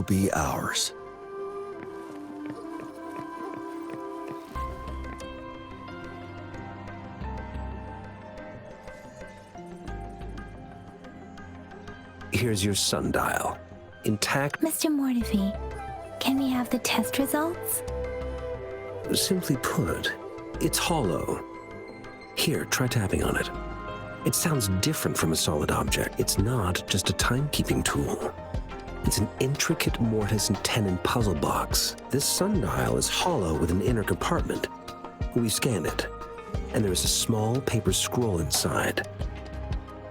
will be ours. Here's your sundial. Intact. Mr. Mortefi, can we have the test results? Simply put, it's hollow. Here, try tapping on it. It sounds different from a solid object. It's not just a timekeeping tool. It's an intricate mortise and tenon puzzle box. This sundial is hollow with an inner compartment. We scanned it, and there is a small paper scroll inside.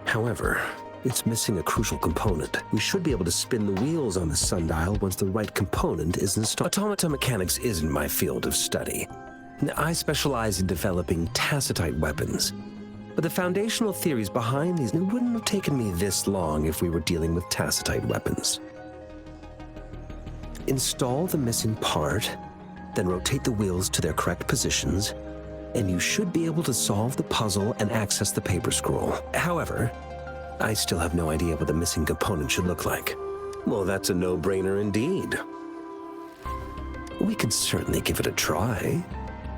However, it's missing a crucial component. We should be able to spin the wheels on the sundial once the right component is installed. Automata mechanics isn't my field of study. I specialize in developing tacitite weapons. But the foundational theories behind these, it wouldn't have taken me this long if we were dealing with tacitite weapons. Install the missing part, then rotate the wheels to their correct positions, and you should be able to solve the puzzle and access the paper scroll. However, I still have no idea what the missing component should look like. Well, that's a no-brainer indeed. We can certainly give it a try.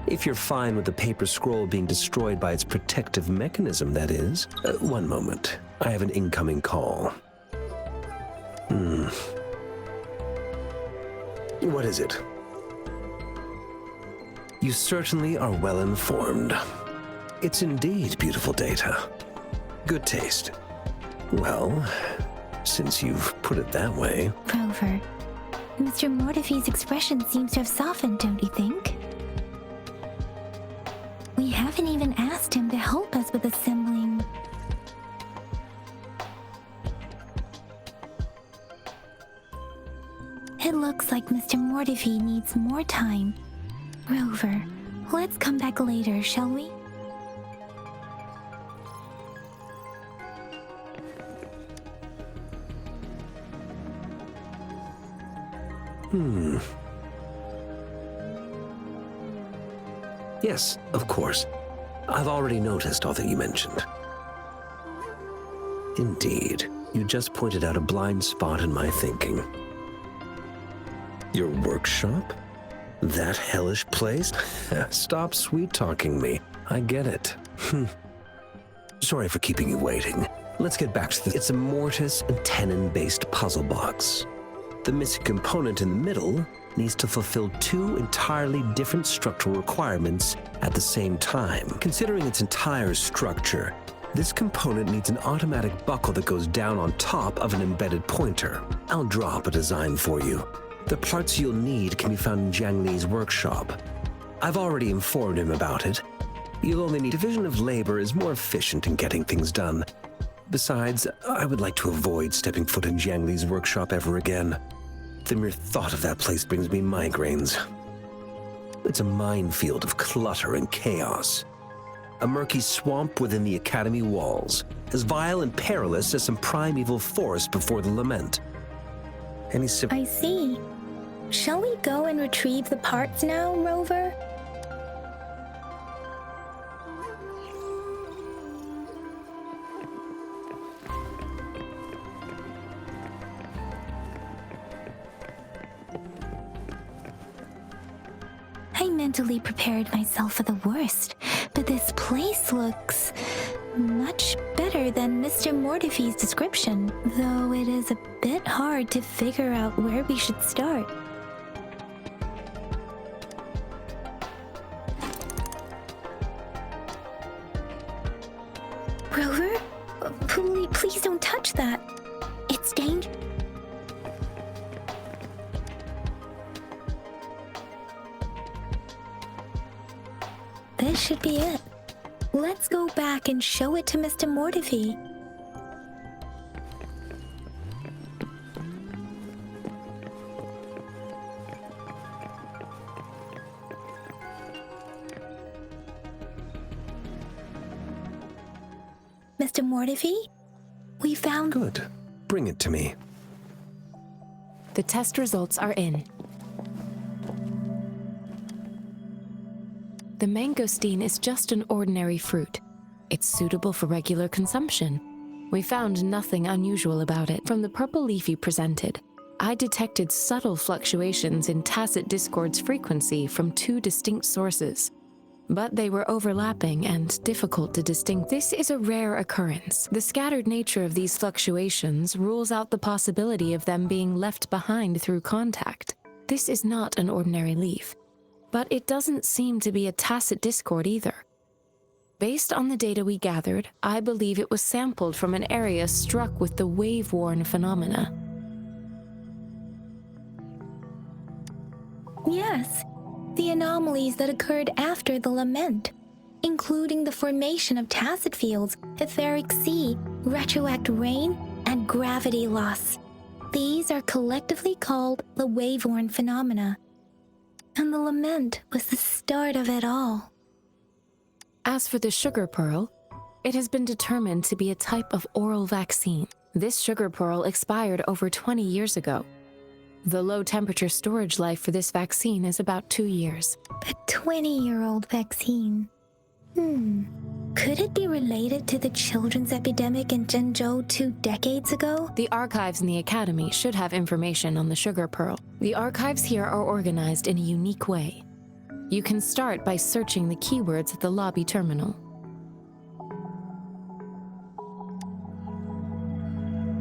If you're fine with the paper scroll being destroyed by its protective mechanism, that is. One moment. I have an incoming call. What is it? You certainly are well informed. It's indeed beautiful data. Good taste. Well, since you've put it that way... Rover, Mr. Mortefi's expression seems to have softened, don't you think? We haven't even asked him to help us with assembling... It looks like Mr. Mortefi needs more time. Rover, let's come back later, shall we? Yes, of course. I've already noticed all that you mentioned. Indeed, you just pointed out a blind spot in my thinking. Your workshop? That hellish place? Stop sweet-talking me. I get it. Sorry for keeping you waiting. Let's get back to this. It's a mortise and tenon-based puzzle box. The missing component in the middle needs to fulfill two entirely different structural requirements at the same time. Considering its entire structure, this component needs an automatic buckle that goes down on top of an embedded pointer. I'll draw up a design for you. The parts you'll need can be found in Jiang Li's workshop. I've already informed him about it. You'll only need division of labor is more efficient in getting things done. Besides, I would like to avoid stepping foot in Jiang Li's workshop ever again. The mere thought of that place brings me migraines. It's a minefield of clutter and chaos. A murky swamp within the academy walls, as vile and perilous as some primeval forest before the lament. I see. Shall we go and retrieve the parts now, Rover? I mentally prepared myself for the worst, but this place looks much better than Mr. Mortefi's description, though it is a bit hard to figure out where we should start. Rover? Please don't touch that. It's dangerous. This should be it. Let's go back and show it to Mr. Mortefi. Mr. Mortefi, we found... Good. Bring it to me. The test results are in. The mangosteen is just an ordinary fruit. It's suitable for regular consumption. We found nothing unusual about it from the purple leaf you presented. I detected subtle fluctuations in Tacit Discord's frequency from two distinct sources, but they were overlapping and difficult to distinguish. This is a rare occurrence. The scattered nature of these fluctuations rules out the possibility of them being left behind through contact. This is not an ordinary leaf, but it doesn't seem to be a Tacit Discord either. Based on the data we gathered, I believe it was sampled from an area struck with the wave-worn phenomena. Yes, the anomalies that occurred after the lament, including the formation of tacit fields, etheric sea, retroact rain, and gravity loss. These are collectively called the wave-worn phenomena. And the lament was the start of it all. As for the sugar pearl, it has been determined to be a type of oral vaccine. This sugar pearl expired over 20 years ago. The low-temperature storage life for this vaccine is about 2 years. A 20-year-old vaccine. Could it be related to the children's epidemic in Zhengzhou 2 decades ago? The archives in the Academy should have information on the sugar pearl. The archives here are organized in a unique way. You can start by searching the keywords at the lobby terminal.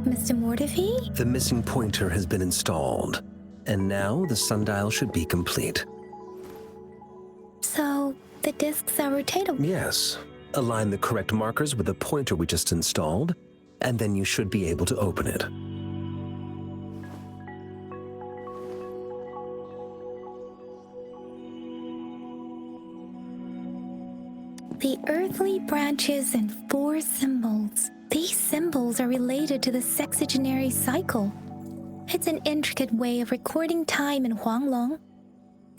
Mr. Mortefi? The missing pointer has been installed, and now the sundial should be complete. So, the discs are rotatable? Yes. Align the correct markers with the pointer we just installed, and then you should be able to open it. The earthly branches and 4 symbols. These symbols are related to the sexagenary cycle. It's an intricate way of recording time in Huanglong.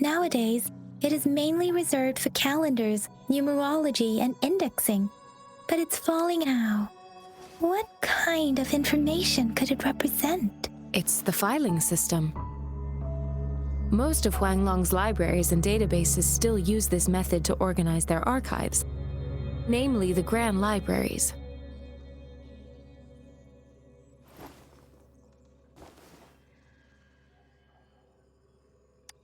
Nowadays, it is mainly reserved for calendars, numerology, and indexing. But it's falling now. What kind of information could it represent? It's the filing system. Most of Huanglong's libraries and databases still use this method to organize their archives, namely the Grand Libraries.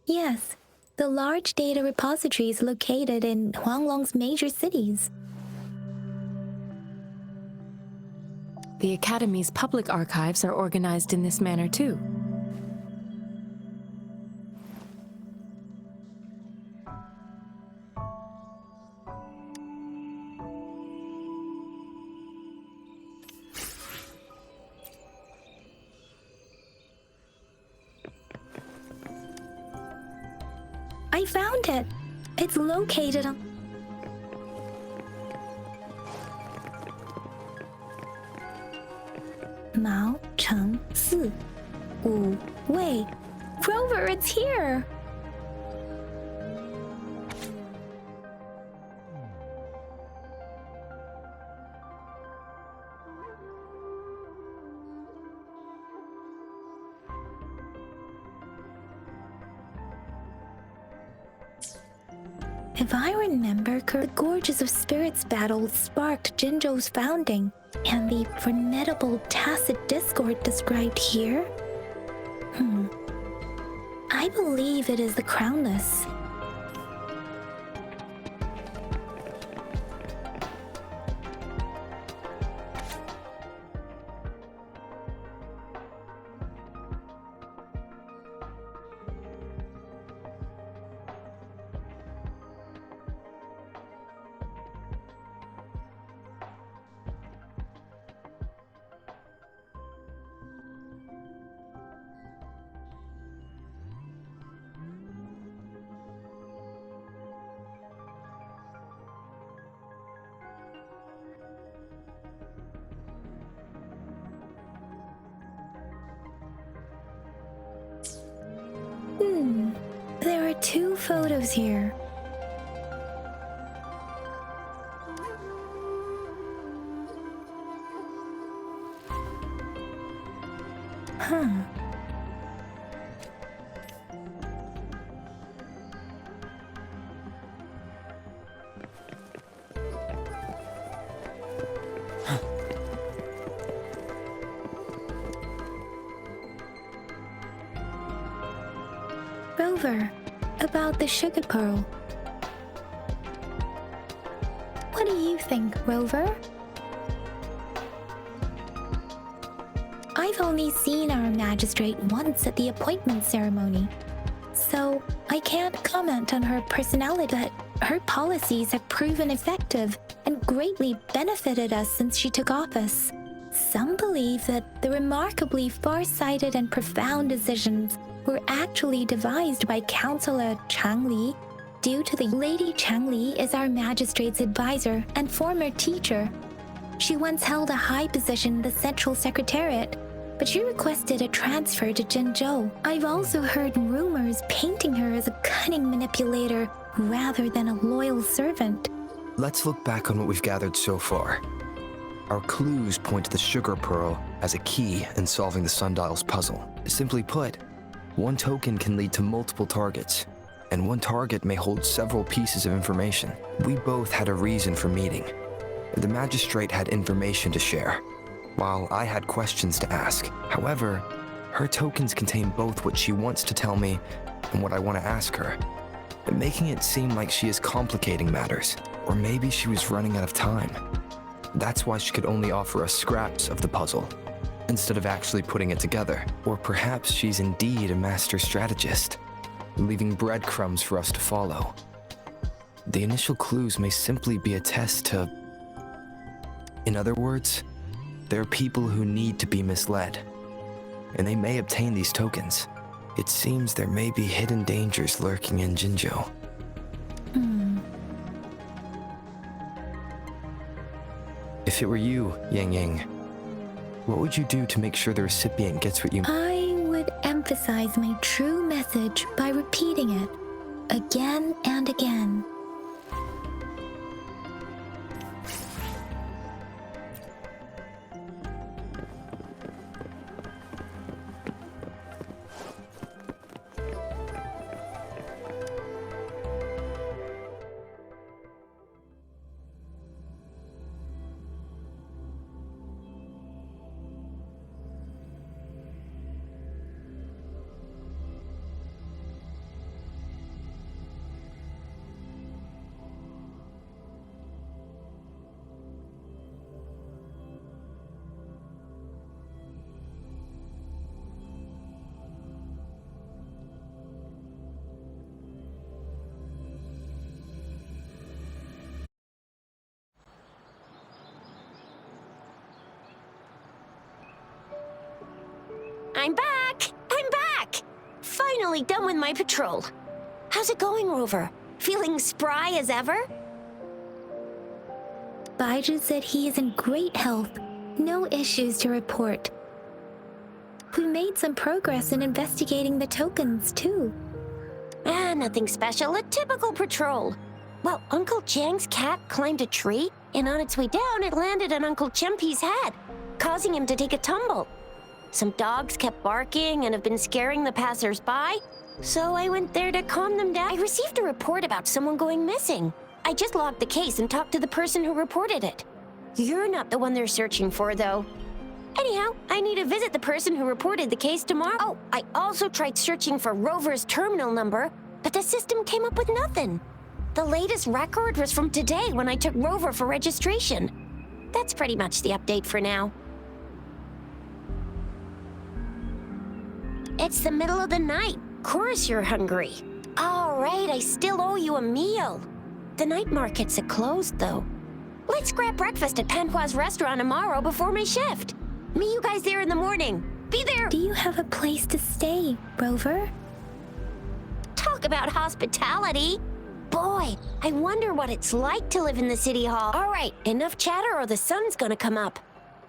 Yes, the large data repositories located in Huanglong's major cities. The Academy's public archives are organized in this manner too. I found it. It's located on... Mao Cheng Si. Wu Wei. Rover, it's here! If I remember, the Gorges of Spirits battle sparked Jinzhou's founding, and the formidable Tacit Discord described here? I believe it is the Crownless. There are 2 photos here. Rover, about the sugar pearl. What do you think, Rover? I've only seen our magistrate once at the appointment ceremony, so I can't comment on her personality, but her policies have proven effective and greatly benefited us since she took office. Some believe that the remarkably far-sighted and profound decisions were actually devised by Councillor Changli. Due to the Lady Changli is our magistrate's advisor and former teacher. She once held a high position in the Central Secretariat, but she requested a transfer to Zhengzhou. I've also heard rumors painting her as a cunning manipulator rather than a loyal servant. Let's look back on what we've gathered so far. Our clues point to the sugar pearl as a key in solving the sundial's puzzle. Simply put, one token can lead to multiple targets, and one target may hold several pieces of information. We both had a reason for meeting. The magistrate had information to share, while I had questions to ask. However, her tokens contain both what she wants to tell me and what I want to ask her, making it seem like she is complicating matters, or maybe she was running out of time. That's why she could only offer us scraps of the puzzle, instead of actually putting it together. Or perhaps she's indeed a master strategist, leaving breadcrumbs for us to follow. The initial clues may simply be a test to... In other words, there are people who need to be misled, and they may obtain these tokens. It seems there may be hidden dangers lurking in Jinzhou. If it were you, Yang Yang, what would you do to make sure the recipient gets what you... I would emphasize my true message by repeating it again and again. I'm back! I'm back! Finally done with my patrol. How's it going, Rover? Feeling spry as ever? Baiju said he is in great health. No issues to report. We made some progress in investigating the tokens, too. Nothing special. A typical patrol. Well, Uncle Jiang's cat climbed a tree, and on its way down, it landed on Uncle Chempi's head, causing him to take a tumble. Some dogs kept barking and have been scaring the passers-by, so I went there to calm them down. I received a report about someone going missing. I just logged the case and talked to the person who reported it. You're not the one they're searching for, though. Anyhow, I need to visit the person who reported the case tomorrow. Oh, I also tried searching for Rover's terminal number, but the system came up with nothing. The latest record was from today when I took Rover for registration. That's pretty much the update for now. It's the middle of the night. Course you're hungry. All right, I still owe you a meal. The night markets are closed, though. Let's grab breakfast at Panhua's restaurant tomorrow before my shift. Meet you guys there in the morning. Be there. Do you have a place to stay, Rover? Talk about hospitality. Boy, I wonder what it's like to live in the city hall. All right, enough chatter or the sun's gonna come up.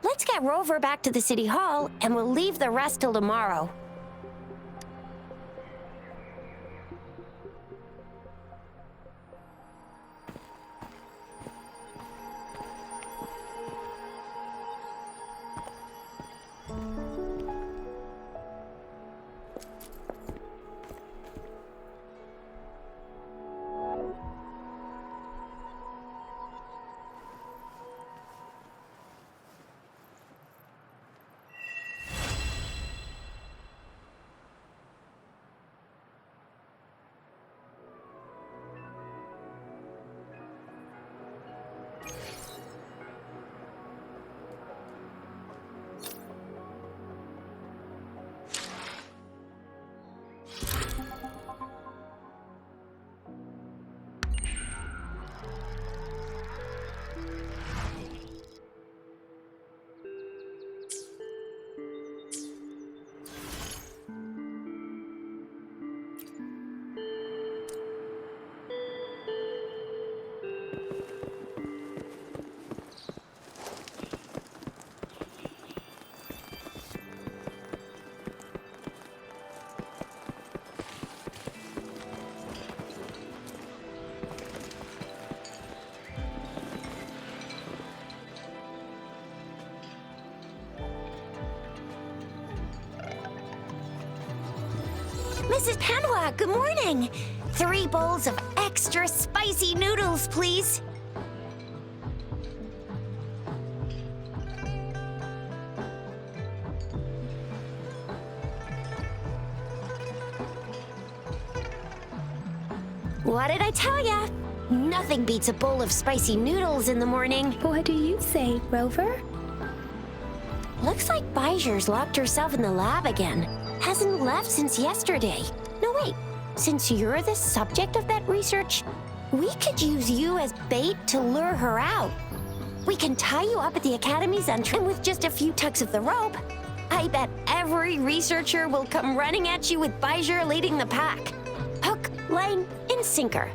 Let's get Rover back to the city hall, and we'll leave the rest till tomorrow. Mrs. Panhua, good morning. 3 bowls of extra spicy noodles, please. What did I tell ya? Nothing beats a bowl of spicy noodles in the morning. What do you say, Rover? Looks like Bijur's locked herself in the lab again. Hasn't left since yesterday. No, wait. Since you're the subject of that research, we could use you as bait to lure her out. We can tie you up at the Academy's entrance, and with just a few tugs of the rope, I bet every researcher will come running at you with Bijur leading the pack. Hook, line, and sinker.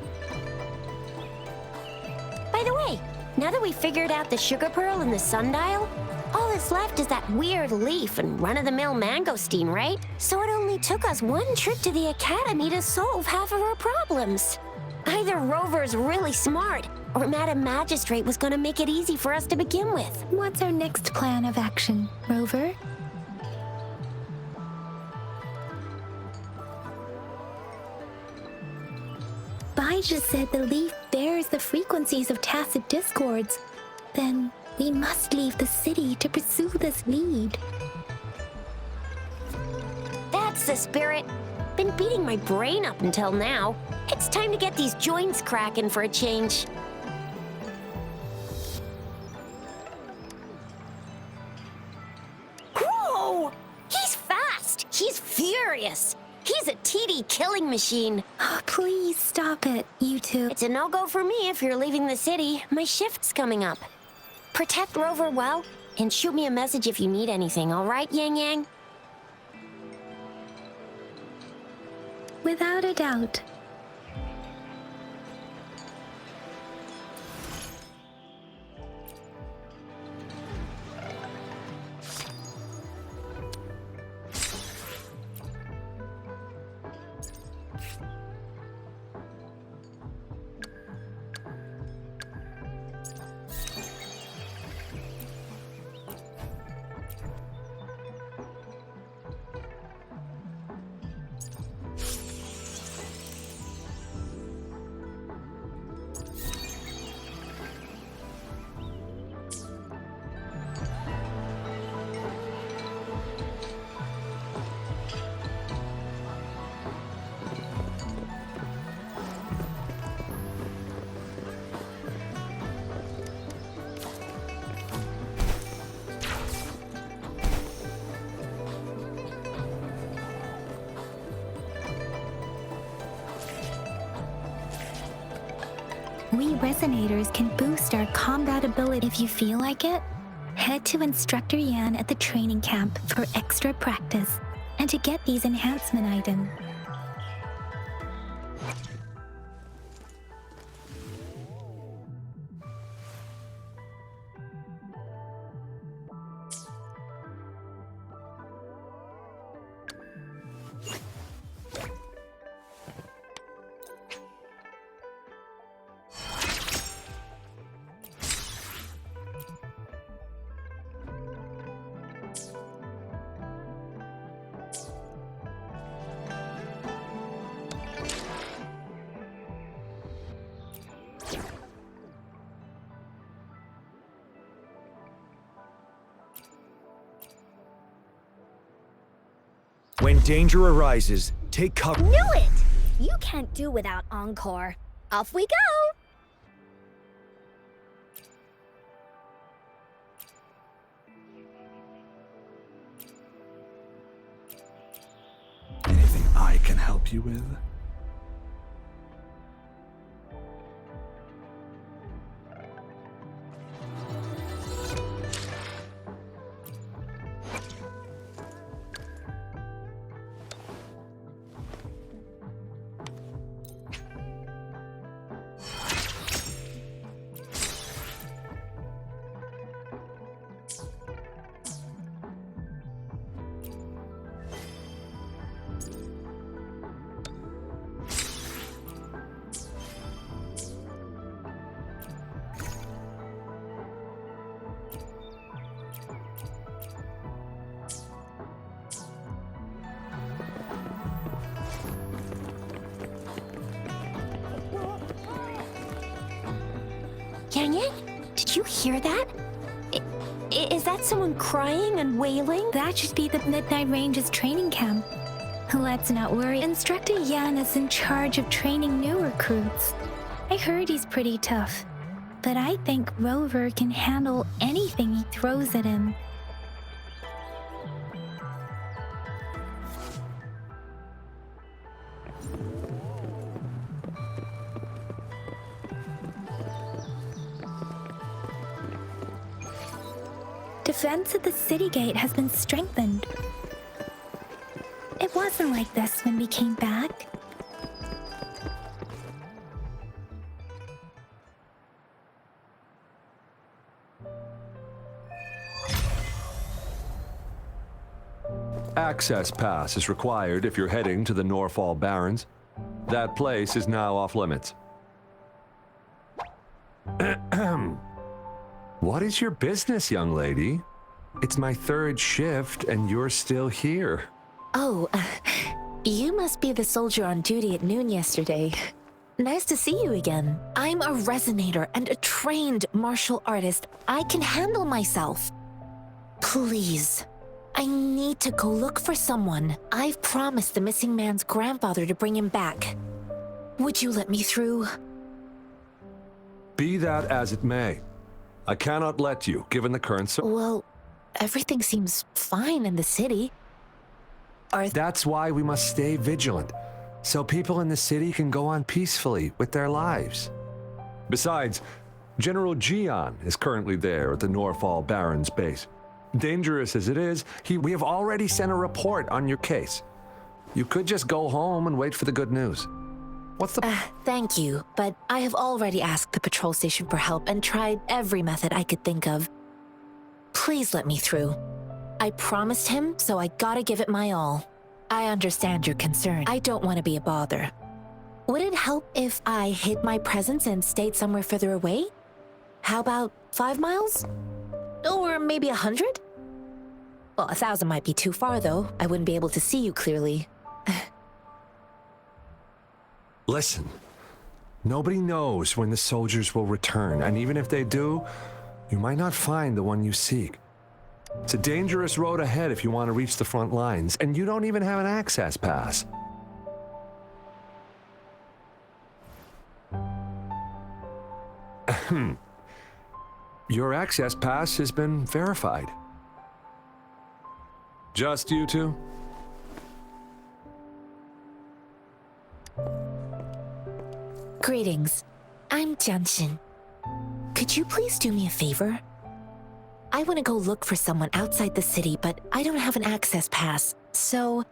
By the way, now that we've figured out the sugar pearl and the sundial, all that's left is that weird leaf and run-of-the-mill mangosteen, right? So it only took us 1 trip to the Academy to solve half of our problems. Either Rover's really smart, or Madam Magistrate was gonna make it easy for us to begin with. What's our next plan of action, Rover? Bijah said the leaf bears the frequencies of tacit discords. Then we must leave the city to pursue this lead. That's the spirit. Been beating my brain up until now. It's time to get these joints cracking for a change. Whoa! He's fast! He's furious! He's a TD killing machine. Oh, please stop it, you two. It's a no-go for me if you're leaving the city. My shift's coming up. Protect Rover well, and shoot me a message if you need anything, all right, Yang Yang? Without a doubt. We Resonators can boost our combat ability if you feel like it. Head to Instructor Yan at the training camp for extra practice and to get these enhancement items. When danger arises, take cover. Knew it! You can't do without Encore. Off we go! Anything I can help you with? Yang Yang, did you hear that? Is that someone crying and wailing? That should be the Midnight Ranges training camp. Let's not worry. Instructor Yan is in charge of training new recruits. I heard he's pretty tough, but I think Rover can handle anything he throws at him. Defense at the city gate has been strengthened. It wasn't like this when we came back. Access pass is required if you're heading to the Norfall Barrens. That place is now off limits. What is your business, young lady? It's my third shift and you're still here. Oh, you must be the soldier on duty at noon yesterday. Nice to see you again. I'm a resonator and a trained martial artist. I can handle myself. Please, I need to go look for someone. I've promised the missing man's grandfather to bring him back. Would you let me through? Be that as it may, I cannot let you, given the current Well, everything seems fine in the city. That's why we must stay vigilant, so people in the city can go on peacefully with their lives. Besides, General Jian is currently there at the Norfall Barrens base. Dangerous as it is, we have already sent a report on your case. You could just go home and wait for the good news. What's the... Thank you, but I have already asked the patrol station for help and tried every method I could think of. Please let me through. I promised him, so I gotta give it my all. I understand your concern. I don't want to be a bother. Would it help if I hid my presence and stayed somewhere further away? How about 5 miles? Or maybe 100? Well, 1,000 might be too far, though. I wouldn't be able to see you clearly. Listen, nobody knows when the soldiers will return, and even if they do, you might not find the one you seek. It's a dangerous road ahead if you want to reach the front lines, and you don't even have an access pass. Your access pass has been verified. Just you two? Greetings. I'm Jianshin. Could you please do me a favor? I want to go look for someone outside the city, but I don't have an access pass, so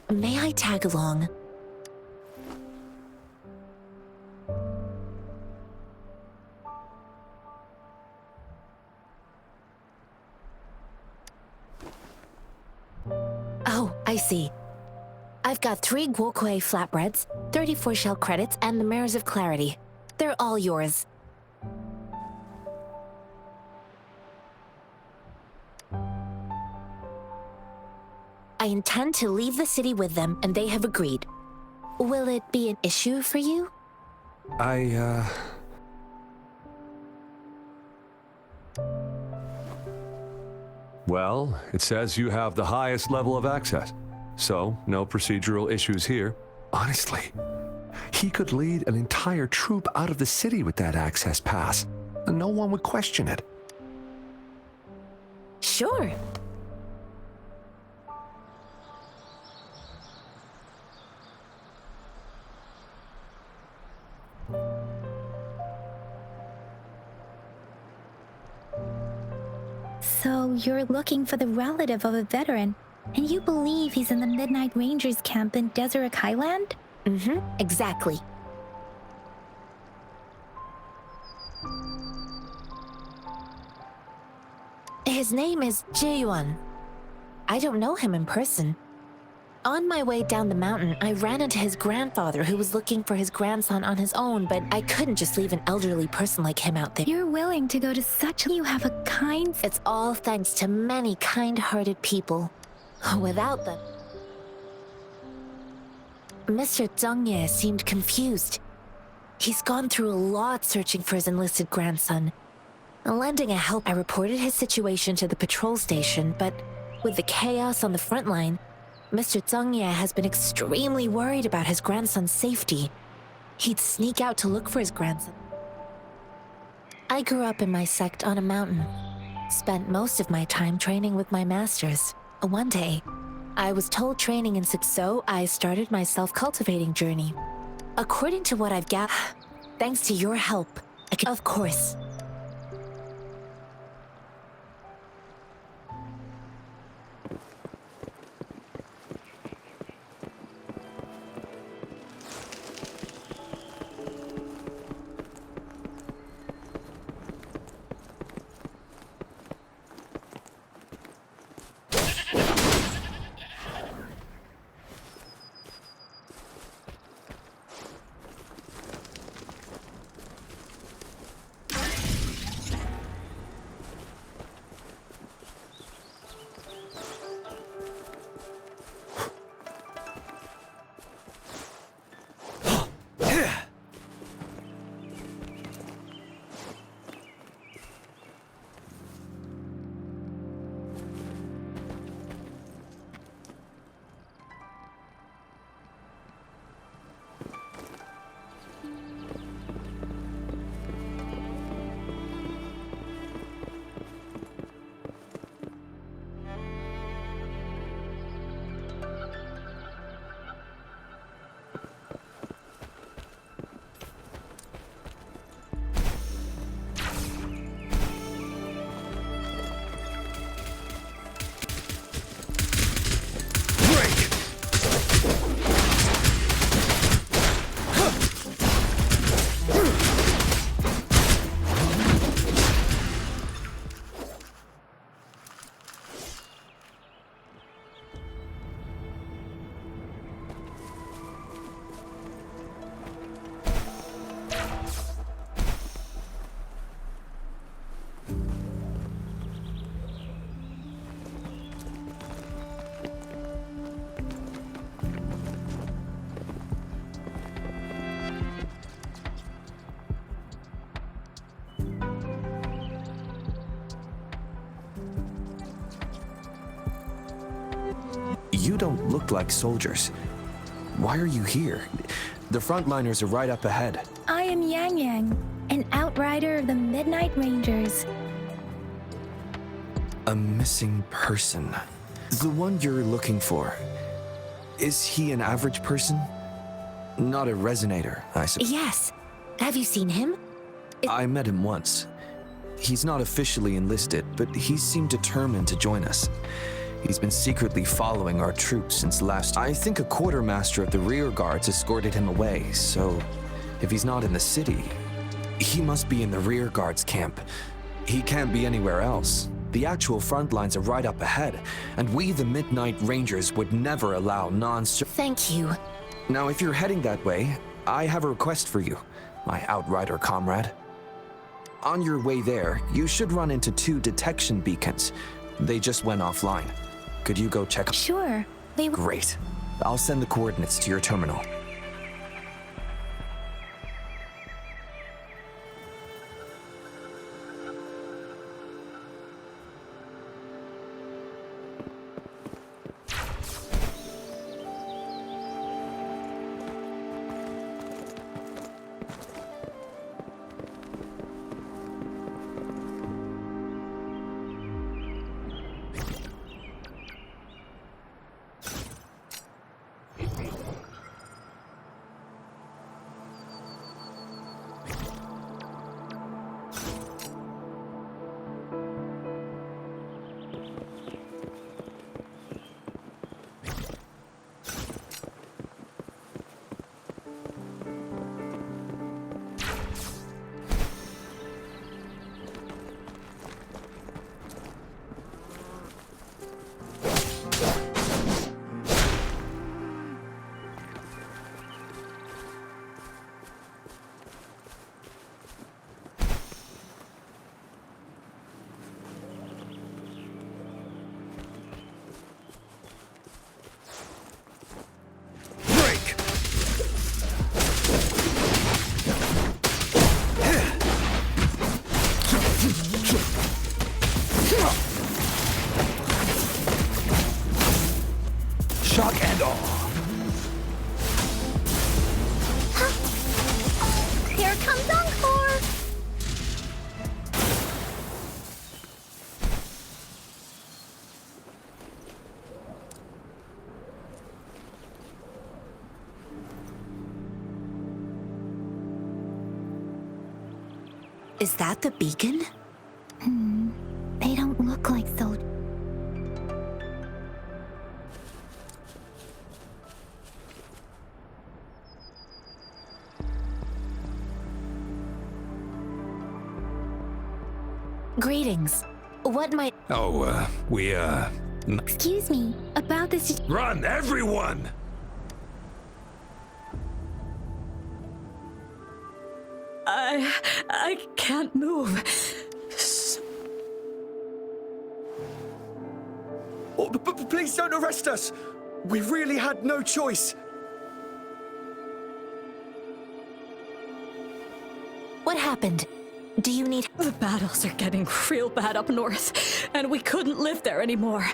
may I tag along? Oh, I see. I've got 3 Guokui flatbreads, 34 shell credits, and the Mares of Clarity. They're all yours. I intend to leave the city with them, and they have agreed. Will it be an issue for you? Well, it says you have the highest level of access, so no procedural issues here. Honestly, he could lead an entire troop out of the city with that access pass, and no one would question it. Sure. So you're looking for the relative of a veteran, and you believe he's in the Midnight Rangers camp in Deseret Highland? Mm-hmm, exactly. His name is Jiyuan. I don't know him in person. On my way down the mountain, I ran into his grandfather who was looking for his grandson on his own, but I couldn't just leave an elderly person like him out there. You're willing to go to such... You have a kind... It's all thanks to many kind-hearted people. Without them... Mr. Zheng Ye seemed confused. He's gone through a lot searching for his enlisted grandson. Lending a help, I reported his situation to the patrol station, but with the chaos on the front line, Mr. Zhang Ye has been extremely worried about his grandson's safety. He'd sneak out to look for his grandson. I grew up in my sect on a mountain. Spent most of my time training with my masters. One day, I was told training in so I started my self-cultivating journey. According to what I've gathered, thanks to your help, I can, of course. You don't look like soldiers. Why are you here? The frontliners are right up ahead. I am Yang Yang, an outrider of the Midnight Rangers. A missing person. The one you're looking for. Is he an average person? Not a resonator, I suppose. Yes. Have you seen him? I met him once. He's not officially enlisted, but he seemed determined to join us. He's been secretly following our troops since last. I think a quartermaster of the rear guards escorted him away, so if he's not in the city, he must be in the rear guards camp. He can't be anywhere else. The actual front lines are right up ahead, and we, the Midnight Rangers, would never allow Thank you. Now, if you're heading that way, I have a request for you, my outrider comrade. On your way there, you should run into 2 detection beacons. They just went offline. Could you go check? Sure. Great. I'll send the coordinates to your terminal. Is that the beacon? They don't look like soldiers. Greetings. What might... Oh, Excuse me, about this. Run, everyone! I can't move. Oh, please don't arrest us! We really had no choice. What happened? Do you need... The battles are getting real bad up north, and we couldn't live there anymore.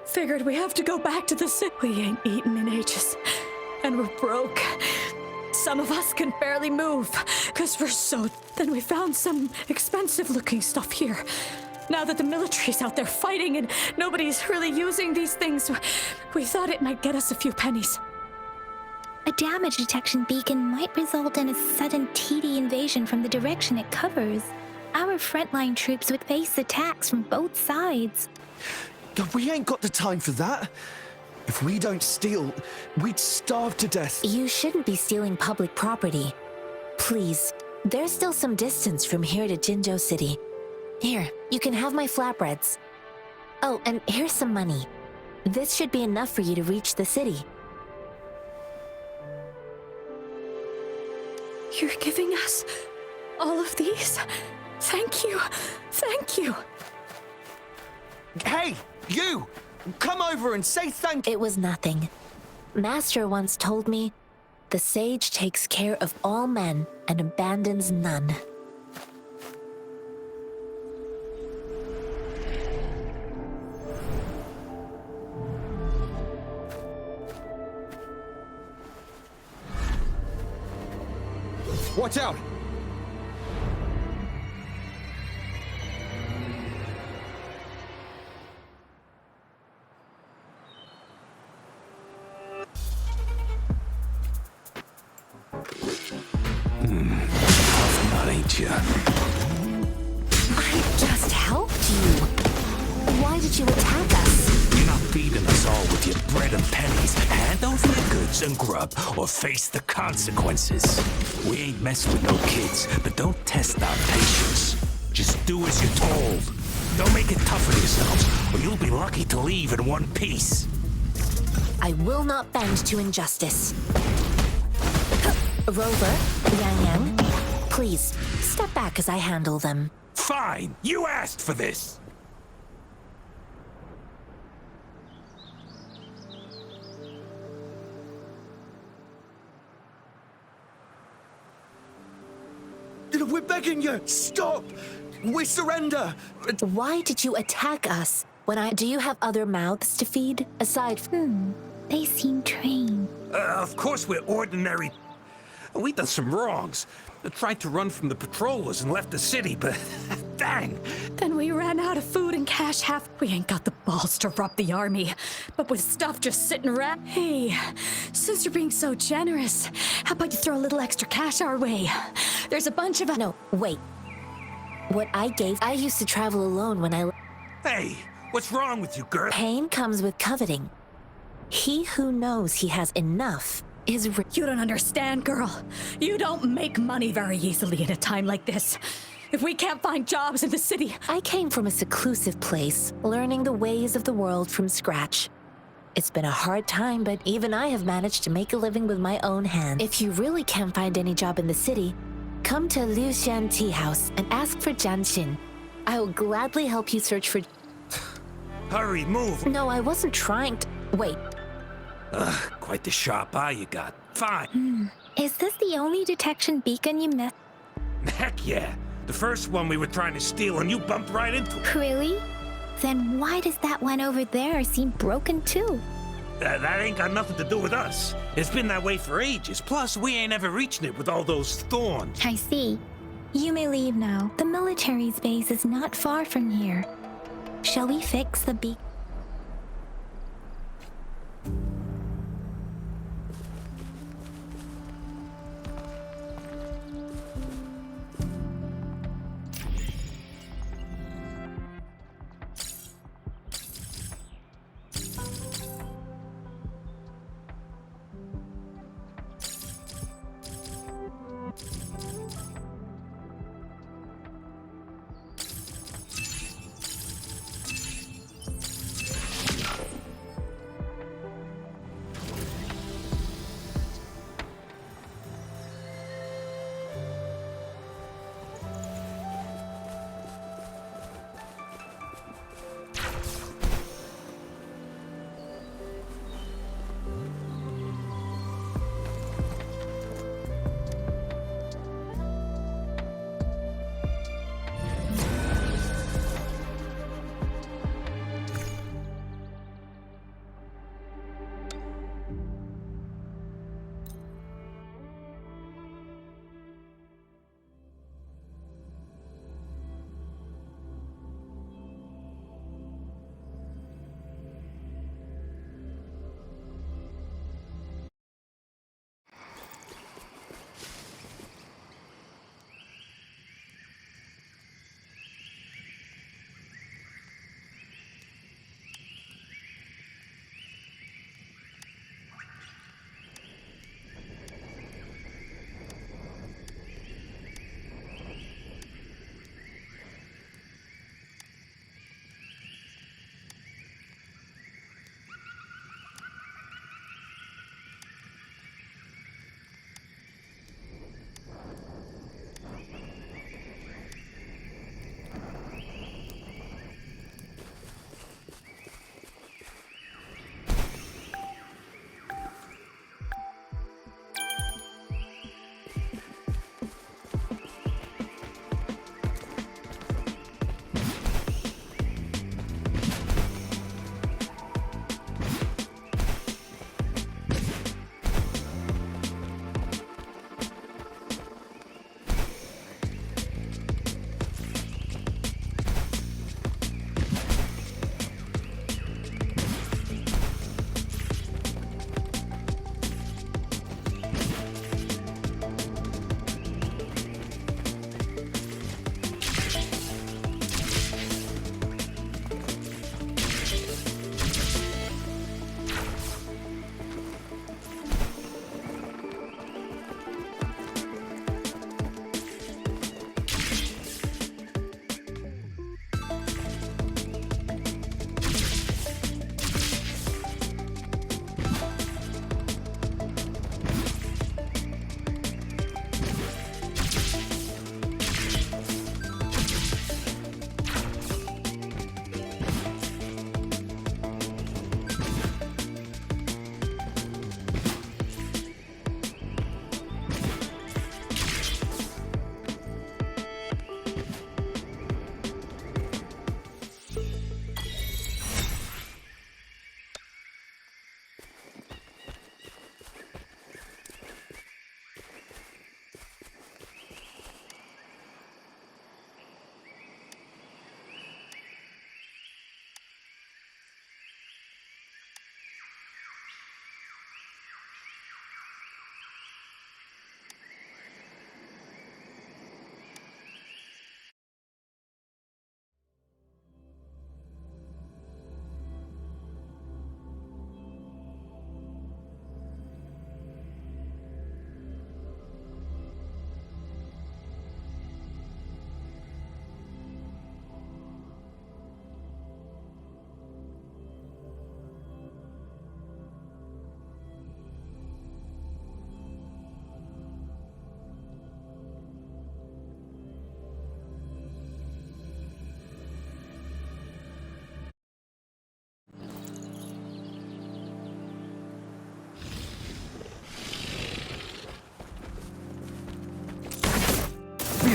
Figured we have to go back to the city. We ain't eaten in ages, and we're broke. Some of us can barely move, because we're so... Then we found some expensive-looking stuff here. Now that the military's out there fighting and nobody's really using these things, we thought it might get us a few pennies. A damage detection beacon might result in a sudden TD invasion from the direction it covers. Our frontline troops would face attacks from both sides. We ain't got the time for that. If we don't steal, we'd starve to death. You shouldn't be stealing public property. Please, there's still some distance from here to Jinzhou City. Here, you can have my flatbreads. Oh, and here's some money. This should be enough for you to reach the city. You're giving us all of these? Thank you. Thank you. Hey, you! Come over and say thank you. It was nothing. Master once told me, the sage takes care of all men and abandons none. Watch out! Tough nut, ain't ya? I just helped you. Why did you attack us? You're not feeding us all with your bread and pennies. Hand over your goods and grub, or face the consequences. We ain't messing with no kids, but don't test our patience. Just do as you're told. Don't make it tough on yourselves, or you'll be lucky to leave in one piece. I will not bend to injustice. Rover, Yang Yang, please, step back as I handle them. Fine, you asked for this. We're begging you, stop! We surrender! Why did you attack us? Do you have other mouths to feed, aside from... They seem trained. Of course we're ordinary. We done some wrongs. Tried to run from the patrollers and left the city, but dang. Then we ran out of food and cash we ain't got the balls to rob the army. But with stuff just sitting around... Hey, since you're being so generous, how about you throw a little extra cash our way? There's a bunch of... No, wait. What I gave... I used to travel alone when I... Hey, what's wrong with you, girl? Pain comes with coveting. He who knows he has enough is... You don't understand, girl. You don't make money very easily in a time like this. If we can't find jobs in the city... I came from a seclusive place, learning the ways of the world from scratch. It's been a hard time, but even I have managed to make a living with my own hands. If you really can't find any job in the city, come to Liu Xian Tea House and ask for Jian Xin. I will gladly help you search for... Hurry, move. No, I wasn't trying to... Wait. Quite the sharp eye you got. Fine. Is this the only detection beacon you met? Heck yeah. The first one we were trying to steal and you bumped right into it. Really? Then why does that one over there seem broken too? That ain't got nothing to do with us. It's been that way for ages. Plus, we ain't ever reaching it with all those thorns. I see. You may leave now. The military's base is not far from here. Shall we fix the beacon?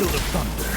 feel the thunder.